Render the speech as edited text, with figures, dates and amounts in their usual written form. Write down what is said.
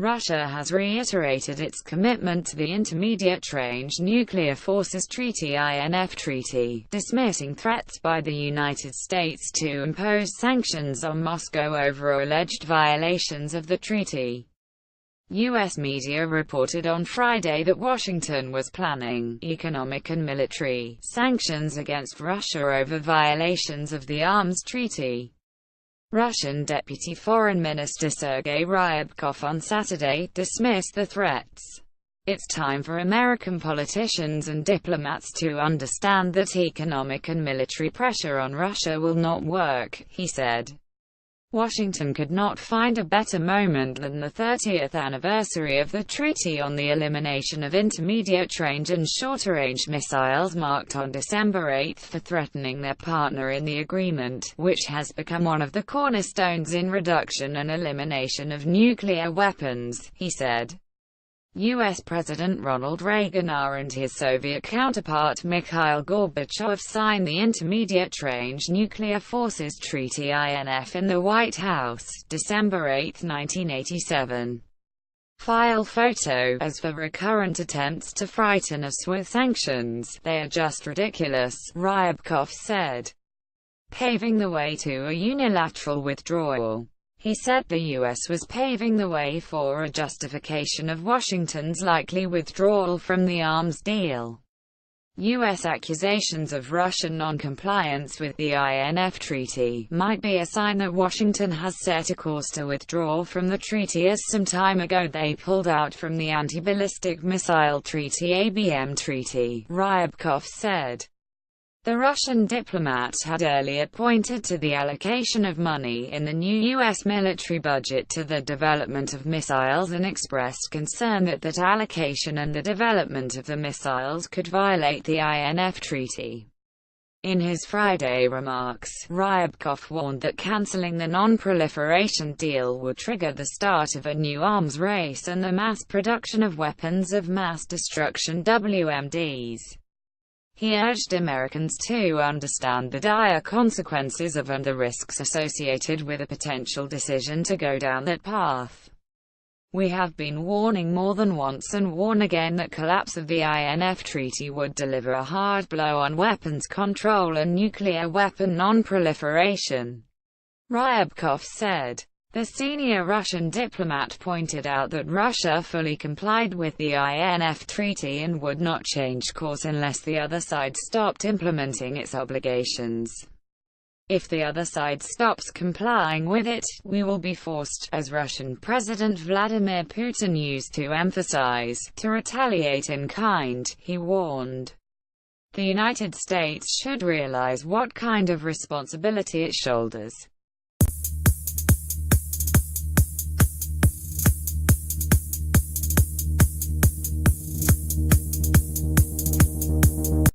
Russia has reiterated its commitment to the Intermediate-Range Nuclear Forces Treaty (INF) treaty, dismissing threats by the United States to impose sanctions on Moscow over alleged violations of the treaty. U.S. media reported on Friday that Washington was planning economic and military sanctions against Russia over violations of the arms treaty. Russian Deputy Foreign Minister Sergei Ryabkov on Saturday dismissed the threats. "It's time for American politicians and diplomats to understand that economic and military pressure on Russia will not work," he said. Washington could not find a better moment than the 30th anniversary of the Treaty on the Elimination of Intermediate-Range and Shorter-Range Missiles, marked on December 8 for threatening their partner in the agreement, which has become one of the cornerstones in reduction and elimination of nuclear weapons, he said. U.S. President Ronald Reagan and his Soviet counterpart Mikhail Gorbachev signed the Intermediate-Range Nuclear Forces Treaty (INF) in the White House, December 8, 1987. File photo. As for recurrent attempts to frighten us with sanctions, they are just ridiculous, Ryabkov said, paving the way to a unilateral withdrawal. He said the U.S. was paving the way for a justification of Washington's likely withdrawal from the arms deal. U.S. accusations of Russian non-compliance with the INF treaty might be a sign that Washington has set a course to withdraw from the treaty, as some time ago they pulled out from the Anti-Ballistic Missile Treaty (ABM) treaty, Ryabkov said. The Russian diplomat had earlier pointed to the allocation of money in the new U.S. military budget to the development of missiles and expressed concern that that allocation and the development of the missiles could violate the INF treaty. In his Friday remarks, Ryabkov warned that cancelling the non-proliferation deal would trigger the start of a new arms race and the mass production of weapons of mass destruction (WMDs). He urged Americans to understand the dire consequences of and the risks associated with a potential decision to go down that path. "We have been warning more than once and warn again that collapse of the INF treaty would deliver a hard blow on weapons control and nuclear weapon non-proliferation," Ryabkov said. The senior Russian diplomat pointed out that Russia fully complied with the INF treaty and would not change course unless the other side stopped implementing its obligations. "If the other side stops complying with it, we will be forced, as Russian President Vladimir Putin used to emphasize, to retaliate in kind," he warned. The United States should realize what kind of responsibility it shoulders.